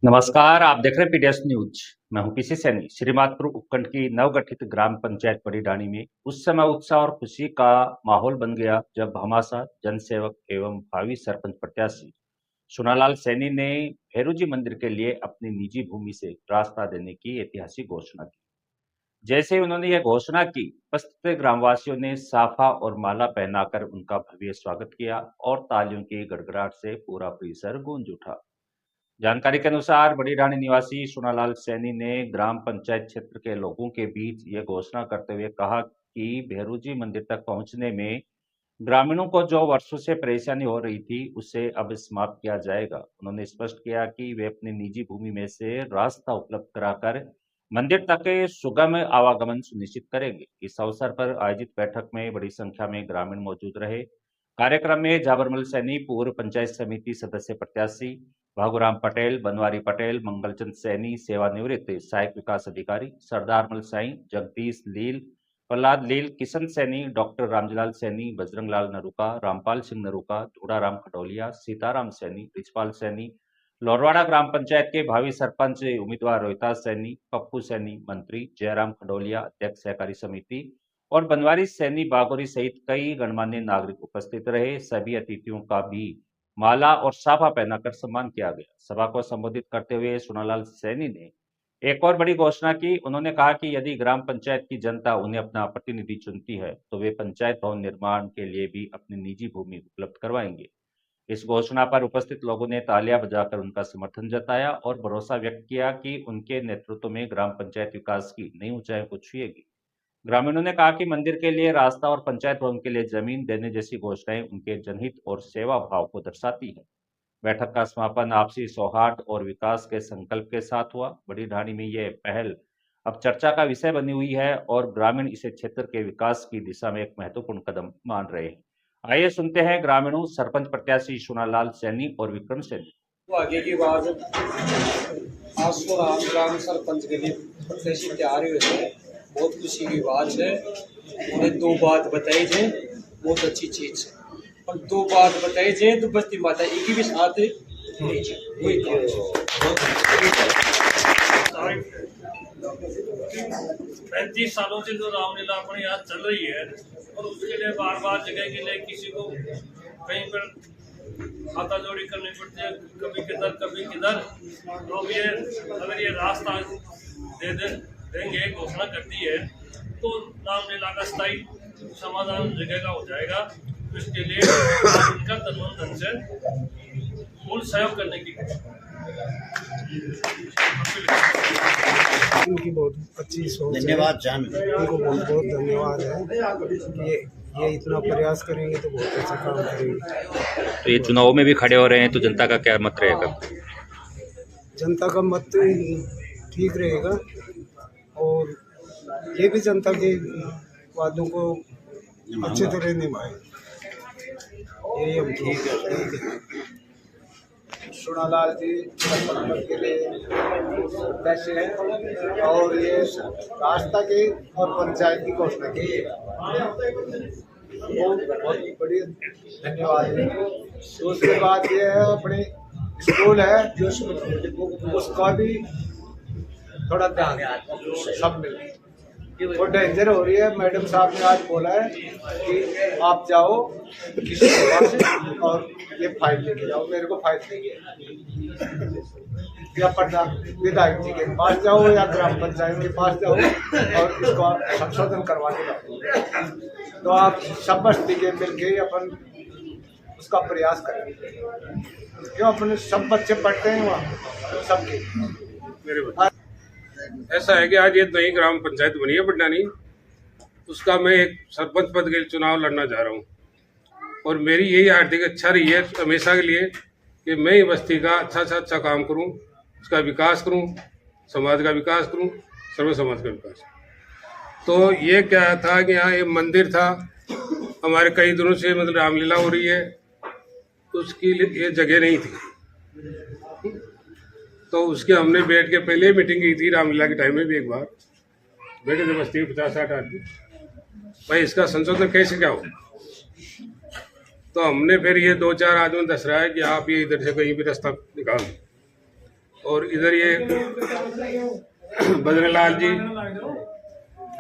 नमस्कार, आप देख रहे हैं पीडीएस न्यूज। मैं हूं पीसी सैनी। श्रीमातपुर उपखंड की नवगठित ग्राम पंचायत बड़ी डाणी में उस समय उत्साह और खुशी का माहौल बन गया जब भामाशाह जनसेवक एवं भावी सरपंच प्रत्याशी सोनालाल सैनी ने भैरूजी मंदिर के लिए अपनी निजी भूमि से रास्ता देने की ऐतिहासिक घोषणा की। जैसे ही उन्होंने यह घोषणा की, उपस्थित ग्रामवासियों ने साफा और माला पहनाकर उनका भव्य स्वागत किया और तालियों की गड़गड़ाहट से पूरा परिसर गूंज उठा। जानकारी के अनुसार बड़ी ढाणी निवासी सोनालाल सैनी ने ग्राम पंचायत क्षेत्र के लोगों के बीच ये घोषणा करते हुए कहा कि भेरूजी मंदिर तक पहुंचने में ग्रामीणों को जो वर्षों से परेशानी हो रही थी उसे अब समाप्त किया जाएगा। उन्होंने स्पष्ट किया कि वे अपनी निजी भूमि में से रास्ता उपलब्ध कराकर मंदिर तक सुगम आवागमन सुनिश्चित करेंगे। इस अवसर पर आयोजित बैठक में बड़ी संख्या में ग्रामीण मौजूद रहे। कार्यक्रम में जाबरमल सैनी, पूर्व पंचायत समिति सदस्य प्रत्याशी भागुराम पटेल, बनवारी पटेल, मंगलचंद सैनी, सेवानिवृत्त सहायक विकास अधिकारी, सरदारमल साई, जगदीश लील, प्रहलाद लील, किशन सैनी, डॉक्टर रामजीलाल सैनी, बजरंगलाल नरूका, रामपाल सिंह नरूका, धूड़ाराम खडोलिया, सीताराम सैनी, रिचपाल सैनी, लोरवाड़ा ग्राम पंचायत के भावी सरपंच उम्मीदवार रोहितास सैनी, पप्पू सैनी, मंत्री जयराम खडोलिया, अध्यक्ष सहकारी समिति और बनवारी सैनी बागोरी सहित कई गणमान्य नागरिक उपस्थित रहे। सभी अतिथियों का भी माला और साफा पहनाकर सम्मान किया गया। सभा को संबोधित करते हुए सोनालाल सैनी ने एक और बड़ी घोषणा की। उन्होंने कहा कि यदि ग्राम पंचायत की जनता उन्हें अपना प्रतिनिधि चुनती है तो वे पंचायत भवन निर्माण के लिए भी अपनी निजी भूमि उपलब्ध करवाएंगे। इस घोषणा पर उपस्थित लोगों ने तालियां बजाकर उनका समर्थन जताया और भरोसा व्यक्त किया कि उनके नेतृत्व में ग्राम पंचायत विकास की नई ऊंचाई को छुएगी। ग्रामीणों ने कहा कि मंदिर के लिए रास्ता और पंचायत भवन के लिए जमीन देने जैसी घोषणाएं उनके जनहित और सेवा भाव को दर्शाती है। बैठक का समापन आपसी सौहार्द और विकास के संकल्प के साथ हुआ। बड़ी ढाणी में यह पहल अब चर्चा का विषय बनी हुई है और ग्रामीण इसे क्षेत्र के विकास की दिशा में एक महत्वपूर्ण कदम मान रहे हैं। आइए सुनते हैं ग्रामीणों, सरपंच प्रत्याशी सोनालाल सैनी और विक्रम सैनी। तो आगे की बात आज सोनालाल ग्राम सरपंच के लिए प्रत्याशी तैयार हुए थे। बहुत खुशी की बात है। उन्हें दो बात बताई जाए, बहुत अच्छी चीज है। और दो बात बताई जाए तो बस्ती माता एक ही भी साथ है। 35 सालों से जो रामलीला अपने यहाँ चल रही है और उसके लिए बार बार जगह के लिए किसी को कहीं पर खाता जोड़ी करनी पड़ती है, कभी किधर कभी किधर। तो ये अगर ये रास्ता देंगे, घोषणा करती है तो रामलीला का स्थायी समाधान जगह का हो जाएगा। तो इसके लिए इनका तनमन धन से मूल सहयोग करने की उनकी बहुत अच्छी सोच है। धन्यवाद जान, उनको बहुत बहुत धन्यवाद है कि ये इतना प्रयास करेंगे तो बहुत अच्छा काम करेंगे। तो ये चुनाव में भी खड़े हो रहे हैं तो जनता का क्या मत रहेगा? जनता का मत ठीक रहेगा और ये भी जनता के वादों को अच्छे तरह निभाए। यही हम ठीक है। सोनालाल जी सरपंच के लिए कैसे हैं और ये रास्ता की और पंचायत की घोषणा की बहुत बड़ी धन्यवाद है। दूसरी बात ये है अपने स्कूल है उसका भी थोड़ा ध्यान सब मिल वो डेंजर हो रही है। मैडम साहब ने आज बोला है कि आप जाओ किसी के पास और ये फाइल लेके जाओ। मेरे को फाइल चाहिए या प्रधान विधायक जी के पास जाओ या ग्राम पंचायत के पास जाओ और इसको संशोधन करवा के लाओ। तो आप सब बस्ती के मिलके अपन उसका प्रयास करेंगे। क्यों अपने सब बच्चे पढ़ते हैं वहाँ सबके। ऐसा है कि आज ये नई ग्राम पंचायत बनी है बड्डानी, उसका मैं एक सरपंच पद के लिए चुनाव लड़ना चाह रहा हूँ और मेरी यही हार्दिक इच्छा रही है हमेशा के लिए कि मैं ही बस्ती का अच्छा से अच्छा काम करूँ, उसका विकास करूँ, समाज का विकास करूँ, सर्व समाज का विकास। तो ये क्या था कि यहाँ एक मंदिर था, हमारे कई दिनों से मतलब रामलीला हो रही है, उसकी ये जगह नहीं थी। तो उसके हमने बैठ के पहले मीटिंग की थी रामलीला के टाइम में भी, एक बार बैठे थे बस्ती 50-60 आदमी, भाई इसका संशोधन कैसे क्या हो। तो हमने फिर ये 2-4 आदमी दस रहा है कि आप ये इधर से कहीं भी रास्ता निकाल। और इधर ये बजरंगलाल जी,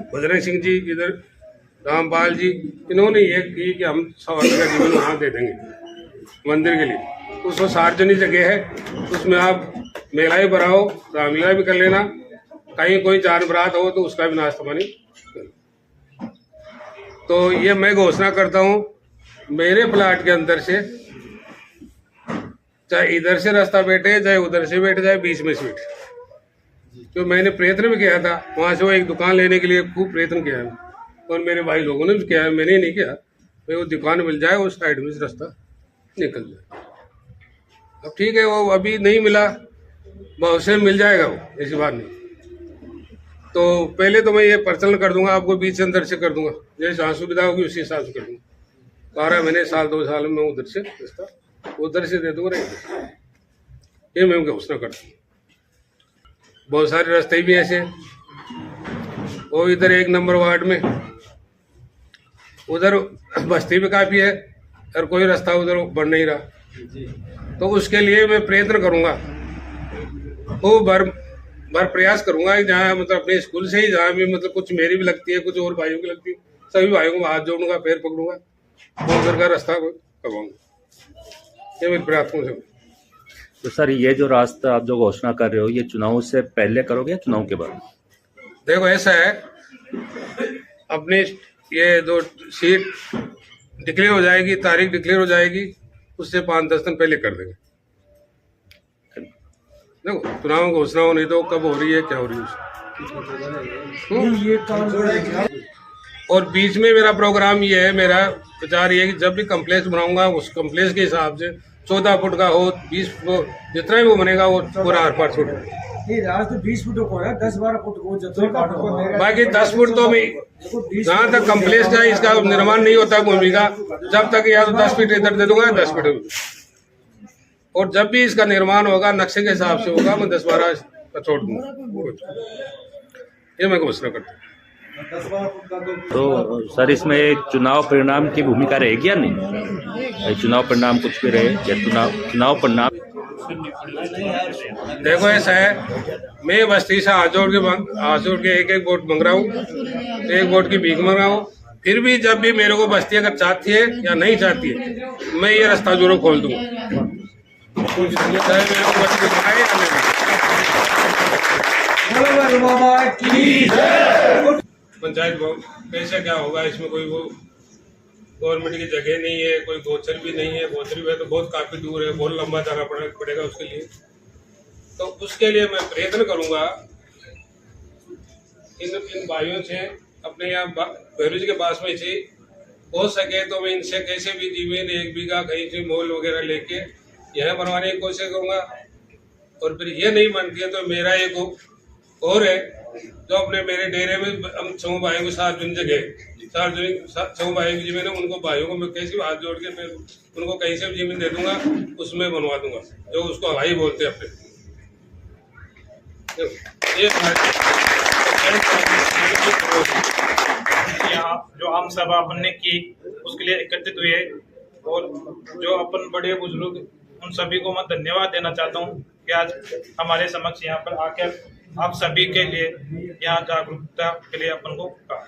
बजरंग सिंह जी, इधर रामपाल जी, इन्होंने ये की कि हम 100 का जीवन वहाँ दे देंगे मंदिर के लिए। उसको सार्वजनिक जगह है, उसमें आप मेला भी भराओ, रामलीला भी कर लेना, कहीं कोई जान बरात हो तो उसका भी नाश्ता पानी। तो ये मैं घोषणा करता हूँ, मेरे प्लाट के अंदर से चाहे इधर से रास्ता बैठे, चाहे उधर से बैठे, चाहे बीच में से बैठे। तो मैंने प्रयत्न भी किया था वहाँ से वो एक दुकान लेने के लिए, खूब प्रयत्न किया है, और मेरे भाई लोगों ने भी किया है, मैंने नहीं किया। भाई वो दुकान मिल जाए, उस साइड में से रास्ता निकल जाए। अब ठीक है, वो अभी नहीं मिला, बहुत से मिल जाएगा, वो ऐसी बात नहीं। तो पहले तो मैं ये प्रचलन कर दूंगा, आपको बीच से अंदर से कर दूंगा, जैसे सुविधा होगी उसी हिसाब से कर दूंगा। 12 महीने, साल 2 साल में उधर से रास्ता उधर से दे दूंगा, ये मैं घोषणा करता हूँ। बहुत सारे रास्ते भी ऐसे, वो इधर 1 नंबर वार्ड में उधर बस्ती भी काफी है, और कोई रास्ता उधर बन नहीं रहा। तो उसके लिए मैं प्रयत्न करूंगा, वो भर प्रयास करूंगा कि जहाँ मतलब अपने स्कूल से ही, जहाँ भी मतलब कुछ मेरी भी लगती है, कुछ और भाइयों की लगती है, सभी भाइयों को हाथ जोड़ूंगा, पैर पकड़ूंगा, और उधर का रास्ता करवाऊंगा। ये मेरी प्रार्थना से। तो सर, ये जो रास्ता आप जो घोषणा कर रहे हो, ये चुनाव से पहले करोगे या चुनाव के बाद? देखो ऐसा है, अपने ये 2 सीट डिक्लेयर हो जाएगी, तारीख डिक्लेयर हो जाएगी, उससे 5-10 दिन पहले कर देंगे। देखो चुनाव घोषणा हो, नहीं तो कब हो रही है, क्या हो रही है। और बीच में मेरा प्रोग्राम ये है, मेरा विचार ये है कि जब भी कम्प्लेक्स बनाऊंगा, उस कम्प्लेक्स के हिसाब से 14 फुट का हो, 20 फुट, जितना भी वो बनेगा वो पूरा आर पार छोड़, 20 फुट को है, 10-12 फुट को, बाकी 10 फुट तो मैं जहाँ तक कम्प्लेक्स का इसका निर्माण नहीं होता भूमि का, जब तक या तो 10 फीट इधर दे दूंगा, 10 फीट, और जब भी इसका निर्माण होगा नक्शे के हिसाब से होगा, मैं 10-12 का छोड़ दूंगा। ये मैं घोषणा करता हूँ। तो सर, इसमें चुनाव परिणाम की भूमिका रहेगी या नहीं? चुनाव परिणाम कुछ भी रहे, या चुनाव परिणाम? देखो ऐसा है, मैं बस्ती से हाथ जोड़ के एक वोट मांग रहा हूँ, 1 वोट की भीख मांग रहा हूँ। फिर भी जब भी मेरे को बस्ती अगर चाहती है या नहीं चाहती है, मैं ये रास्ता जरूर खोल दूंगा, चाहे मेरे को बस्ती बनाए या नहीं। पंचायत भवन कैसे क्या होगा, इसमें कोई वो गवर्नमेंट की जगह नहीं है, कोई गोचर भी नहीं है, गोचर भी है तो बहुत काफी दूर है, बहुत लंबा जाना पड़ेगा उसके लिए। तो उसके लिए मैं प्रयत्न करूंगा, इन भाइयों से अपने यहाँ भैरूज के पास में से हो सके तो मैं इनसे कैसे भी जमीन 1 बीघा कहीं से मोल वगैरह लेके यह बनवाने की कोशिश करूंगा। और फिर ये नहीं बनती है तो मेरा एक और है, जो अपने मेरे डेरे में हम 6 भाइयों को सार्वजनिक 6 भाइयों की जमीन है, उनको भाइयों को मैं कैसे भी हाथ जोड़ के फिर उनको कहीं से भी जमीन दे दूंगा, उसमें बनवा दूंगा, जो उसको हवाई बोलते हैं अपने। यहाँ जो आम सभा अपन ने की उसके लिए एकत्रित हुए, और जो अपन बड़े बुजुर्ग, उन सभी को मैं धन्यवाद देना चाहता हूँ कि आज हमारे समक्ष यहाँ पर आकर आप सभी के लिए यहाँ जागरूकता के लिए अपन को कहा।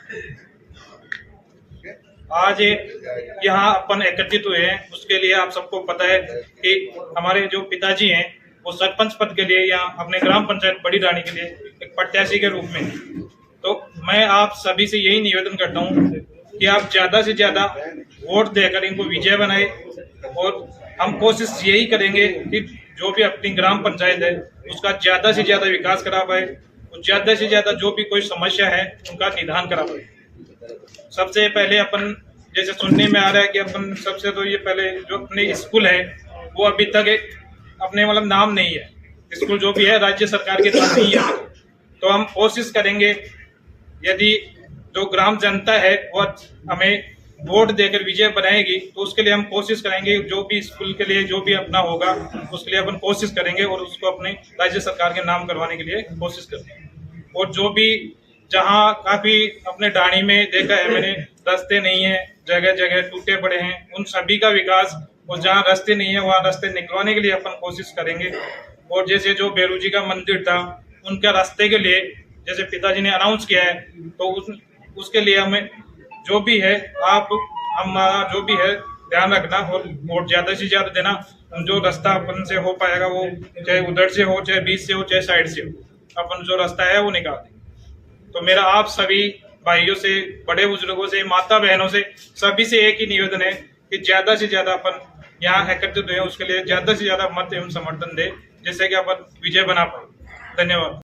आज यहाँ अपन एकत्रित हुए हैं, उसके लिए आप सबको पता है कि हमारे जो पिताजी हैं वो सरपंच पद के लिए यहाँ अपने ग्राम पंचायत बड़ी रानी के लिए एक प्रत्याशी के रूप में। तो मैं आप सभी से यही निवेदन करता हूँ कि आप ज्यादा से ज्यादा वोट देकर इनको विजय बनाए, और हम कोशिश यही करेंगे कि जो भी अपनी ग्राम पंचायत है उसका ज्यादा से ज्यादा विकास करा पाए, और ज्यादा से ज्यादा जो भी कोई समस्या है उनका निदान करा पाए। सबसे पहले अपन जैसे सुनने में आ रहा है कि अपन सबसे तो ये पहले जो अपने स्कूल है वो अभी तक अपने मतलब नाम नहीं है, स्कूल जो भी है राज्य सरकार के नाम नहीं है। तो हम कोशिश करेंगे, यदि जो ग्राम जनता है वो हमें वोट देकर विजय बनाएगी तो उसके लिए हम कोशिश करेंगे, जो भी स्कूल के लिए जो भी अपना होगा उसके लिए अपन कोशिश करेंगे, और उसको अपने राज्य सरकार के नाम करवाने के लिए कोशिश करेंगे। और जो भी जहाँ काफी अपने डाणी में देखा है मैंने, रास्ते नहीं है, जगह जगह टूटे पड़े हैं, उन सभी का विकास, और जहाँ रास्ते नहीं है वहाँ रास्ते निकलवाने के लिए अपन कोशिश करेंगे। और जैसे जो बेलू जी का मंदिर था उनके रास्ते के लिए जैसे पिताजी ने अनाउंस किया है, तो उसके लिए हमें जो भी है आप हमारा जो भी है ध्यान रखना और वोट ज्यादा से ज्यादा देना। जो रास्ता अपन से हो पाएगा वो चाहे उधर से हो, चाहे बीच से हो, चाहे साइड से हो, अपन जो रास्ता है वो निकाल दें। तो मेरा आप सभी भाइयों से, बड़े बुजुर्गों से, माता बहनों से, सभी से एक ही निवेदन है कि ज्यादा से ज्यादा अपन यहाँ एकत्रित हुए, उसके लिए ज्यादा से ज्यादा मत एवं समर्थन दे, जिससे कि अपन विजय बना पाए। धन्यवाद।